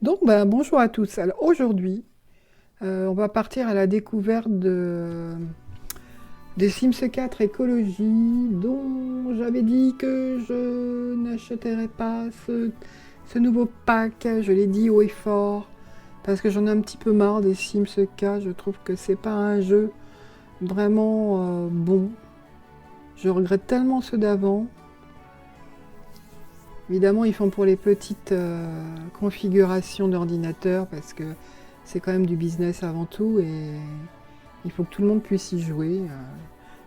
Donc, ben, bonjour à tous. Alors aujourd'hui, on va partir à la découverte des Sims 4 écologie, dont j'avais dit que je n'achèterais pas ce nouveau pack. Je l'ai dit haut et fort, parce que j'en ai un petit peu marre des Sims 4. Je trouve que c'est pas un jeu vraiment bon. Je regrette tellement ceux d'avant. Évidemment, ils font pour les petites configurations d'ordinateur parce que c'est quand même du business avant tout et il faut que tout le monde puisse y jouer.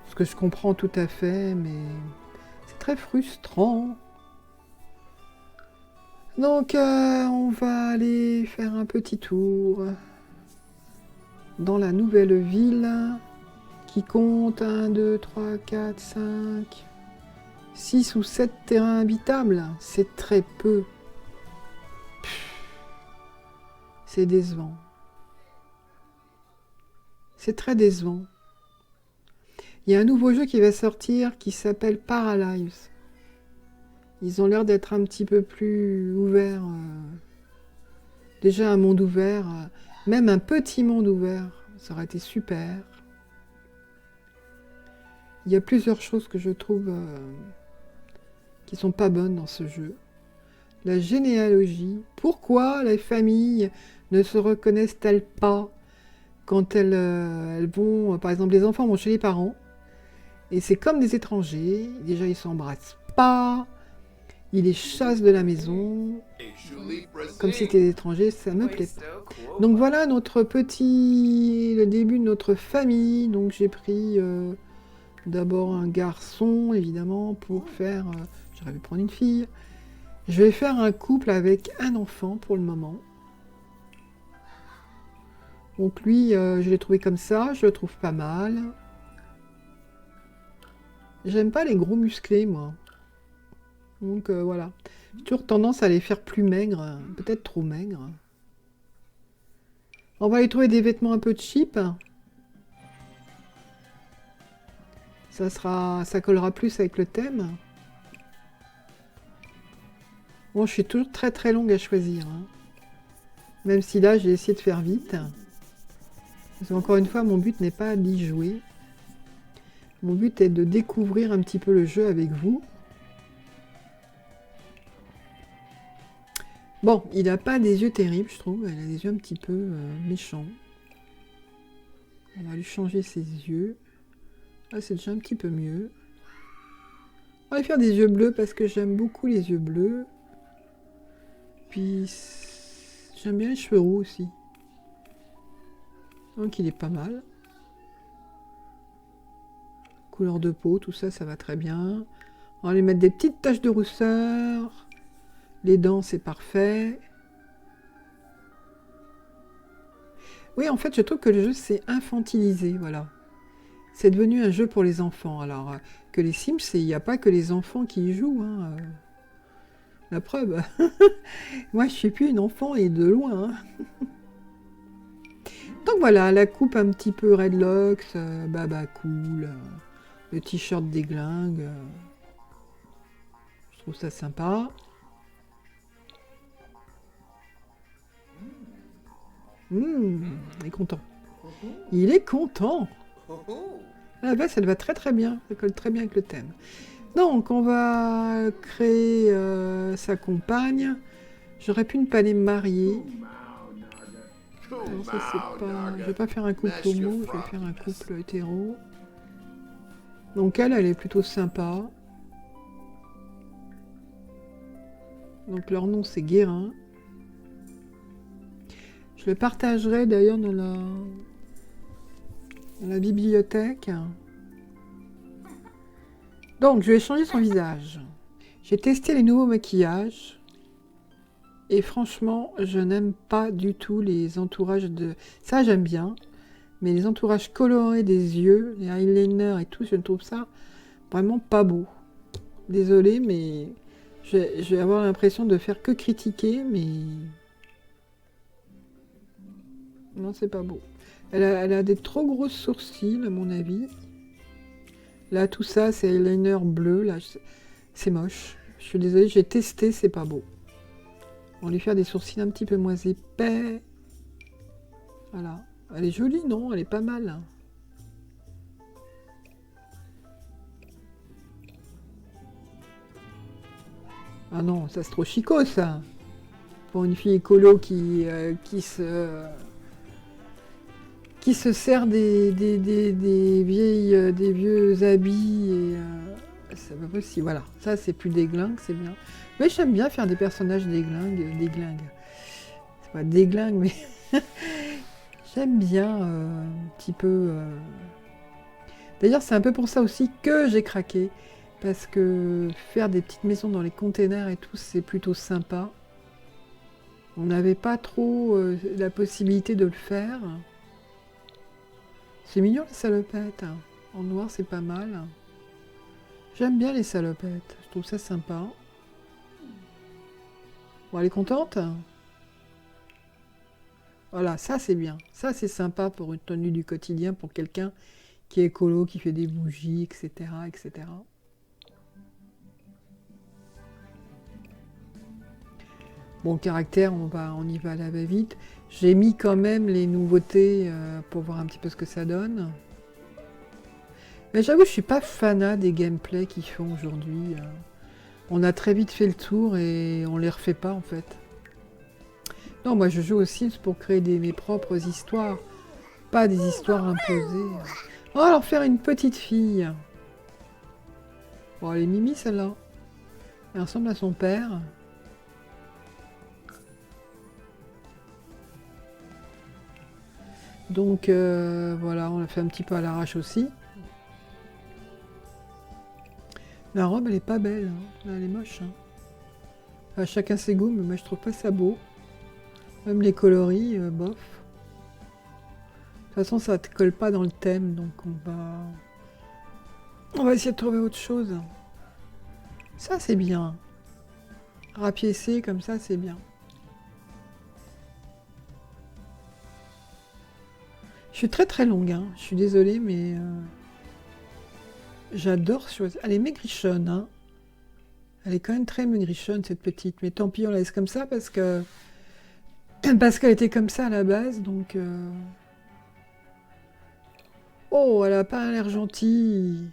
Ce que je comprends tout à fait, mais c'est très frustrant. Donc, on va aller faire un petit tour dans la nouvelle ville qui compte 1, 2, 3, 4, 5, 6 ou 7 terrains habitables. C'est très peu. C'est décevant. C'est très décevant. Il y a un nouveau jeu qui va sortir qui s'appelle Paralives. Ils ont l'air d'être un petit peu plus ouverts. Déjà un monde ouvert, même un petit monde ouvert, ça aurait été super. Il y a plusieurs choses que je trouve qui sont pas bonnes dans ce jeu. La généalogie. Pourquoi les familles ne se reconnaissent-elles pas quand elles vont... Par exemple, les enfants vont chez les parents. Et c'est comme des étrangers. Déjà, ils s'embrassent pas. Ils les chassent de la maison. Comme si c'était des étrangers, ça me plaît pas. Donc voilà le début de notre famille. Donc j'ai pris d'abord un garçon, évidemment, pour faire... J'aurais pu prendre une fille. Je vais faire un couple avec un enfant pour le moment. Donc lui, je l'ai trouvé comme ça, je le trouve pas mal. J'aime pas les gros musclés, moi. Donc voilà. J'ai toujours tendance à les faire plus maigres, peut-être trop maigres. On va aller trouver des vêtements un peu cheap. Ça collera plus avec le thème. Bon, je suis toujours très très longue à choisir. Même si là, j'ai essayé de faire vite. Parce qu'encore une fois, mon but n'est pas d'y jouer. Mon but est de découvrir un petit peu le jeu avec vous. Bon, il n'a pas des yeux terribles, je trouve. Il a des yeux un petit peu méchants. On va lui changer ses yeux. Là, c'est déjà un petit peu mieux. On va lui faire des yeux bleus parce que j'aime beaucoup les yeux bleus. Puis, j'aime bien les cheveux roux aussi. Donc, il est pas mal. Couleur de peau, tout ça, ça va très bien. On va lui mettre des petites taches de rousseur. Les dents, c'est parfait. Oui, en fait, je trouve que le jeu s'est infantilisé, voilà. C'est devenu un jeu pour les enfants. Alors, que les Sims, il n'y a pas que les enfants qui y jouent. La preuve. Moi, je suis plus une enfant et de loin. Donc voilà, la coupe un petit peu redlocks, baba cool, le t-shirt déglingue. Je trouve ça sympa. Il est content. Il est content. La veste, elle va très très bien. Ça colle très bien avec le thème. Donc, on va créer sa compagne. J'aurais pu ne pas les marier. Alors ça, c'est pas... Je vais pas faire un couple homo, je vais faire un couple hétéro. Donc elle est plutôt sympa. Donc leur nom, c'est Guérin. Je le partagerai d'ailleurs dans la bibliothèque. Donc, je vais changer son visage. J'ai testé les nouveaux maquillages. Et franchement, je n'aime pas du tout les entourages de... Ça, j'aime bien. Mais les entourages colorés des yeux, les eyeliners et tout, je trouve ça vraiment pas beau. Désolée, mais je vais avoir l'impression de faire que critiquer, mais... Non, c'est pas beau. Elle a des trop grosses sourcils, à mon avis. Là, tout ça, c'est eyeliner bleu. Là, c'est moche. Je suis désolée, j'ai testé, c'est pas beau. On va lui faire des sourcils un petit peu moins épais. Voilà. Elle est jolie, non? Elle est pas mal. Ah non, ça c'est trop chicot, ça. Pour une fille écolo qui se sert des vieux habits et c'est pas possible. Voilà, ça c'est plus déglingue, c'est bien. Mais j'aime bien faire des personnages déglingues. C'est pas déglingue, mais j'aime bien un petit peu. D'ailleurs, c'est un peu pour ça aussi que j'ai craqué. Parce que faire des petites maisons dans les containers et tout, c'est plutôt sympa. On n'avait pas trop la possibilité de le faire. C'est mignon les salopettes. En noir, c'est pas mal. J'aime bien les salopettes. Je trouve ça sympa. Bon, elle est contente? Voilà, ça c'est bien. Ça c'est sympa pour une tenue du quotidien, pour quelqu'un qui est écolo, qui fait des bougies, etc., etc. Bon, caractère, on y va à la va-vite. J'ai mis quand même les nouveautés pour voir un petit peu ce que ça donne. Mais j'avoue, je suis pas fanat des gameplays qu'ils font aujourd'hui. On a très vite fait le tour et on les refait pas en fait. Non, moi je joue aux Sims pour créer mes propres histoires, pas des histoires imposées. On va leur faire une petite fille. Bon, elle est mimi celle-là. Elle ressemble à son père. Donc voilà, on l'a fait un petit peu à l'arrache aussi. La robe, elle est pas belle, hein. Elle est moche. Hein. Enfin, chacun ses goûts, mais moi je trouve pas ça beau. Même les coloris, bof. De toute façon, ça ne colle pas dans le thème, donc on va essayer de trouver autre chose. Ça, c'est bien. Rapiécer comme ça, c'est bien. Je suis très très longue, hein. Je suis désolée, mais j'adore choisir. Elle est maigrichonne, hein. Elle est quand même très maigrichonne, cette petite. Mais tant pis, on la laisse comme ça parce que parce qu'elle était comme ça à la base, donc. Oh, elle a pas l'air gentille.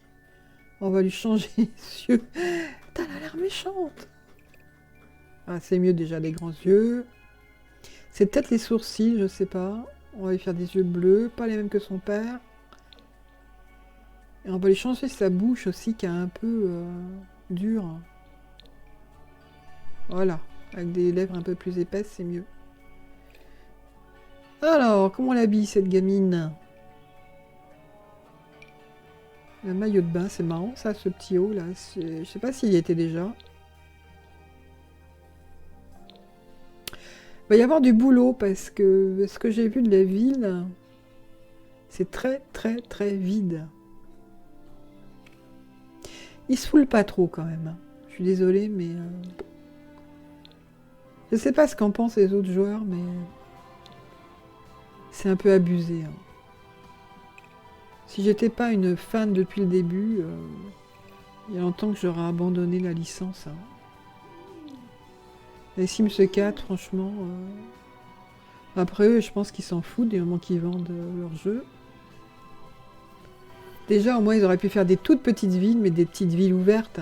On va lui changer les yeux. Putain, elle a l'air méchante. Ah, c'est mieux déjà les grands yeux. C'est peut-être les sourcils, je sais pas. On va lui faire des yeux bleus, pas les mêmes que son père. Et on va lui changer sa bouche aussi, qui est un peu dure. Voilà, avec des lèvres un peu plus épaisses, c'est mieux. Alors, comment on l'habille cette gamine? Le maillot de bain, c'est marrant ça, ce petit haut là. Je sais pas s'il y était déjà. Il va y avoir du boulot parce que ce que j'ai vu de la ville, c'est très très très vide. Il se foule pas trop quand même. Je suis désolée, mais je sais pas ce qu'en pensent les autres joueurs, mais c'est un peu abusé. Hein. Si j'étais pas une fan depuis le début, il y a longtemps que j'aurais abandonné la licence. Hein. Les Sims 4, franchement... Après eux, je pense qu'ils s'en foutent du moment qu'ils vendent leur jeu. Déjà, au moins, ils auraient pu faire des toutes petites villes, mais des petites villes ouvertes.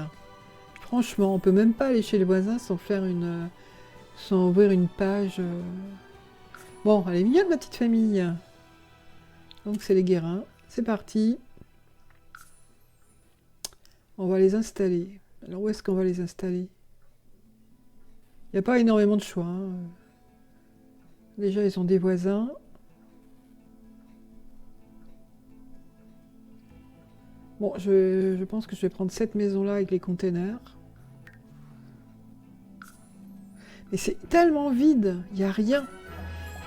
Franchement, on peut même pas aller chez les voisins sans faire sans ouvrir une page. Bon, elle est mignonne, ma petite famille. Donc, c'est les guérins. C'est parti. On va les installer. Alors, où est-ce qu'on va les installer? Il n'y a pas énormément de choix. Hein. Déjà, ils ont des voisins. Bon, je pense que je vais prendre cette maison-là avec les containers. Mais c'est tellement vide. Il n'y a rien.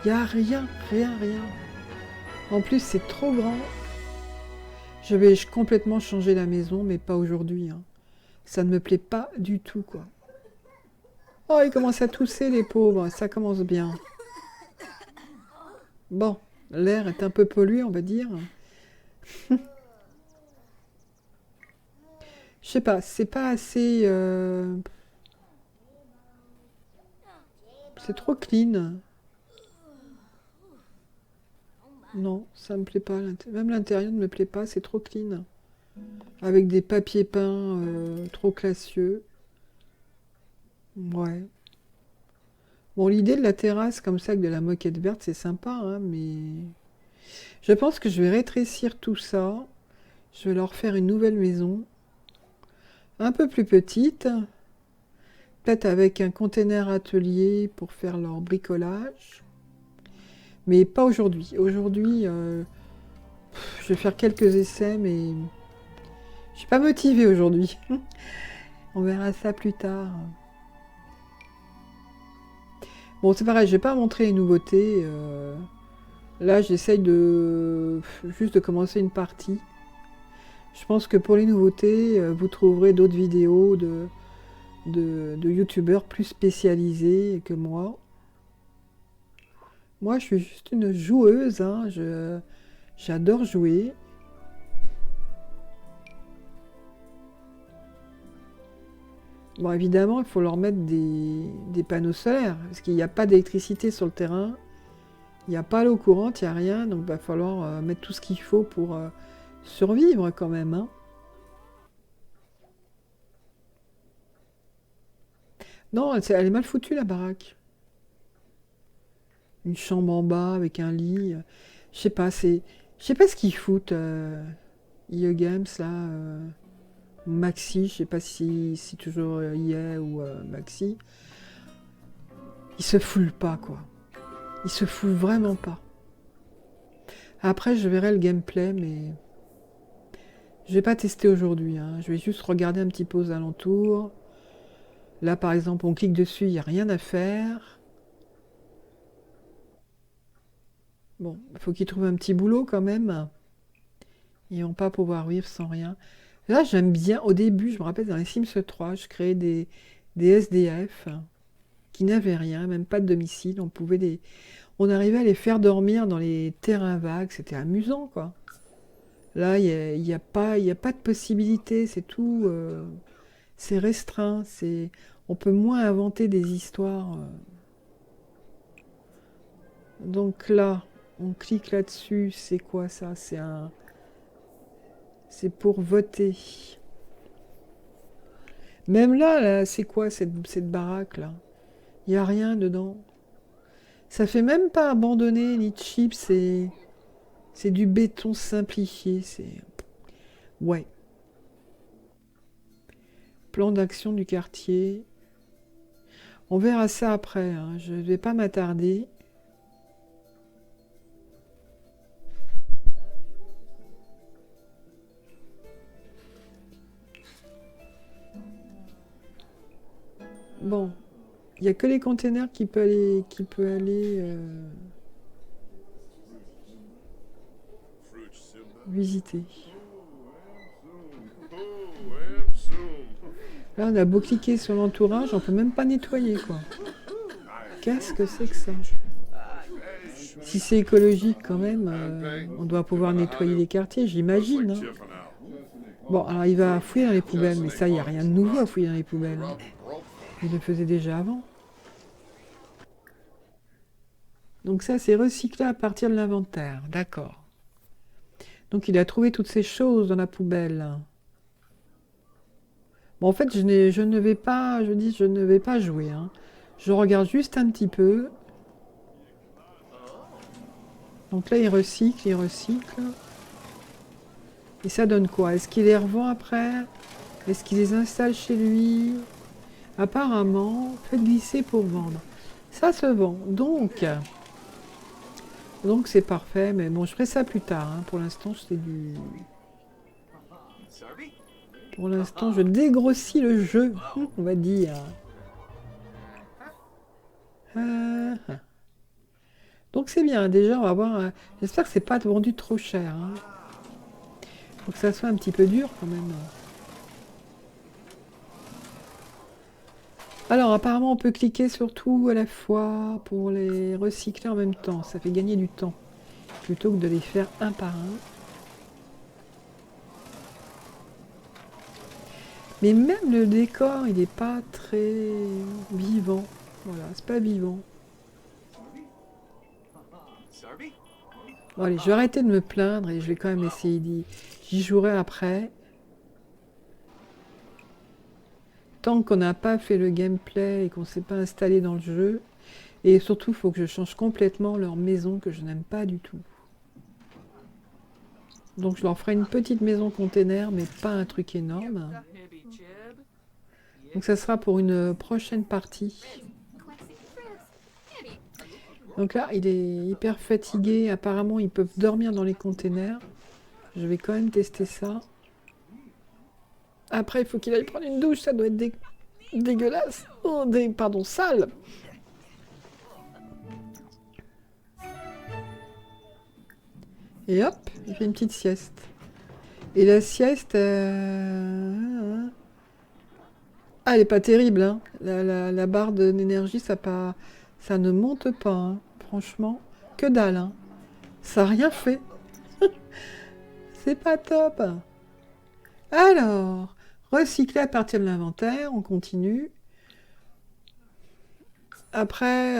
Il n'y a rien, rien, rien. En plus, c'est trop grand. Je vais complètement changer la maison, mais pas aujourd'hui. Hein. Ça ne me plaît pas du tout, quoi. Oh, ils commencent à tousser, les pauvres. Ça commence bien. Bon, l'air est un peu pollué, on va dire. Je sais pas, c'est pas assez... C'est trop clean. Non, ça me plaît pas. Même l'intérieur ne me plaît pas, c'est trop clean. Avec des papiers peints trop classieux. Ouais. Bon, l'idée de la terrasse comme ça, avec de la moquette verte, c'est sympa, hein, mais... Je pense que je vais rétrécir tout ça. Je vais leur faire une nouvelle maison. Un peu plus petite. Peut-être avec un container atelier pour faire leur bricolage. Mais pas aujourd'hui. Aujourd'hui, je vais faire quelques essais, mais... Je suis pas motivée aujourd'hui. On verra ça plus tard. Bon, c'est pareil, je vais pas montrer les nouveautés. Là, j'essaye de juste de commencer une partie. Je pense que pour les nouveautés, vous trouverez d'autres vidéos de youtubeurs plus spécialisés que moi. Moi, je suis juste une joueuse, hein. J'adore jouer. Bon, évidemment, il faut leur mettre des panneaux solaires, parce qu'il n'y a pas d'électricité sur le terrain, il n'y a pas l'eau courante, il n'y a rien, donc il va falloir mettre tout ce qu'il faut pour survivre quand même, hein. Non, elle est mal foutue, la baraque. Une chambre en bas avec un lit. Je sais pas, je sais pas ce qu'ils foutent, IE Games, là. Maxi, je sais pas si toujours IE ou Maxi. Ils se foulent pas, quoi. Ils se foutent vraiment pas. Après, je verrai le gameplay, mais... Je vais pas tester aujourd'hui, hein. Je vais juste regarder un petit peu aux alentours. Là, par exemple, on clique dessus, il n'y a rien à faire. Bon, il faut qu'ils trouvent un petit boulot quand même. Ils vont pas pouvoir vivre sans rien. Là, j'aime bien, au début, je me rappelle, dans les Sims 3, je créais des SDF qui n'avaient rien, même pas de domicile. On arrivait à les faire dormir dans les terrains vagues. C'était amusant, quoi. Là, il y a pas de possibilité. C'est tout... c'est restreint. On peut moins inventer des histoires. Donc là, on clique là-dessus. C'est quoi ça? C'est pour voter. Même là, c'est quoi cette baraque-là? Il n'y a rien dedans. Ça fait même pas abandonné ni de chips, c'est du béton simplifié. Ouais. Plan d'action du quartier. On verra ça après, hein. Je ne vais pas m'attarder. Bon. Il n'y a que les containers qui peut aller visiter. Là, on a beau cliquer sur l'entourage, on peut même pas nettoyer, quoi. Qu'est-ce que c'est que ça? Si c'est écologique, quand même, on doit pouvoir nettoyer les quartiers, j'imagine, hein. Bon, alors il va fouiller dans les poubelles, mais ça, il n'y a rien de nouveau à fouiller dans les poubelles, hein. Il le faisait déjà avant. Donc ça, c'est recyclé à partir de l'inventaire. D'accord. Donc il a trouvé toutes ces choses dans la poubelle. Bon, en fait, je ne vais pas, je ne vais pas jouer, hein. Je regarde juste un petit peu. Donc là, il recycle, il recycle. Et ça donne quoi? Est-ce qu'il les revend après? Est-ce qu'il les installe chez lui? Apparemment, faites glisser pour vendre. Ça se vend. Donc c'est parfait, mais bon, je ferai ça plus tard, hein. Pour l'instant, c'est du... Pour l'instant, je dégrossis le jeu, on va dire. Donc c'est bien, déjà, on va voir... J'espère que c'est pas vendu trop cher, hein. Faut que ça soit un petit peu dur, quand même. Alors, apparemment, on peut cliquer sur tout à la fois pour les recycler en même temps. Ça fait gagner du temps, plutôt que de les faire un par un. Mais même le décor, il n'est pas très vivant. Voilà, c'est pas vivant. Bon allez, je vais arrêter de me plaindre et je vais quand même essayer j'y jouerai après. Tant qu'on n'a pas fait le gameplay et qu'on ne s'est pas installé dans le jeu. Et surtout, il faut que je change complètement leur maison que je n'aime pas du tout. Donc je leur ferai une petite maison container, mais pas un truc énorme. Donc ça sera pour une prochaine partie. Donc là, il est hyper fatigué. Apparemment, ils peuvent dormir dans les containers. Je vais quand même tester ça. Après, il faut qu'il aille prendre une douche. Ça doit être dégueulasse. Oh, pardon, sale. Et hop, il fait une petite sieste. Et la sieste... Ah, elle est pas terrible, hein. La barre d'énergie, ça ne monte pas, hein. Franchement, que dalle, hein. Ça n'a rien fait. C'est pas top. Alors, recycler à partir de l'inventaire, on continue. Après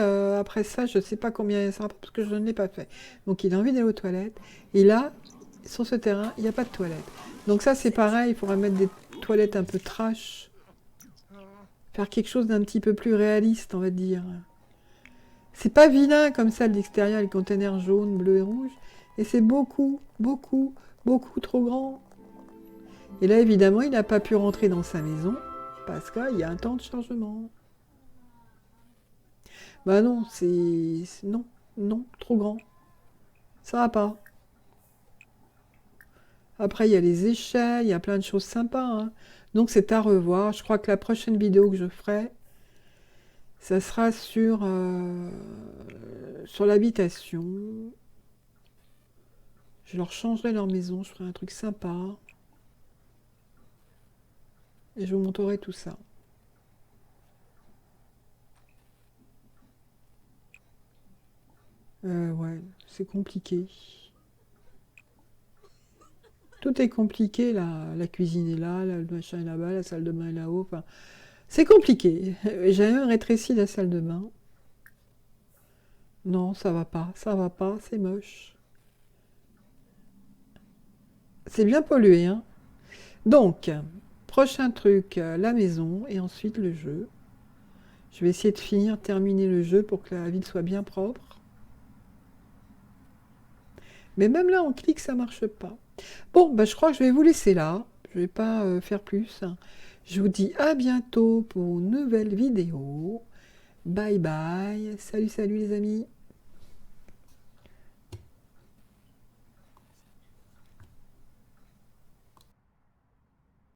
ça, je ne sais pas combien ça sera parce que je ne l'ai pas fait. Donc il a envie d'aller aux toilettes. Et là, sur ce terrain, il n'y a pas de toilettes. Donc ça, c'est pareil, il faudra mettre des toilettes un peu trash. Faire quelque chose d'un petit peu plus réaliste, on va dire. C'est pas vilain comme ça de l'extérieur, les containers jaunes, bleus et rouges. Et c'est beaucoup, beaucoup, beaucoup trop grand. Et là, évidemment, il n'a pas pu rentrer dans sa maison parce qu'il y a un temps de chargement. Bah non, non, non, trop grand. Ça va pas. Après, il y a les échelles, il y a plein de choses sympas, hein. Donc, c'est à revoir. Je crois que la prochaine vidéo que je ferai, ça sera sur l'habitation. Je leur changerai leur maison, je ferai un truc sympa. Et je vous montrerai tout ça. Ouais, c'est compliqué. Tout est compliqué, là. La cuisine est là, le machin est là-bas, la salle de bain est là-haut. Enfin, c'est compliqué. J'ai même rétréci la salle de bain. Non, ça va pas, c'est moche. C'est bien pollué, hein. Donc, prochain truc, la maison et ensuite le jeu. Je vais essayer de terminer le jeu pour que la ville soit bien propre. Mais même là, on clique, ça marche pas. Bon, bah, je crois que je vais vous laisser là. Je vais pas faire plus. Je vous dis à bientôt pour une nouvelle vidéo. Bye bye. Salut, salut les amis.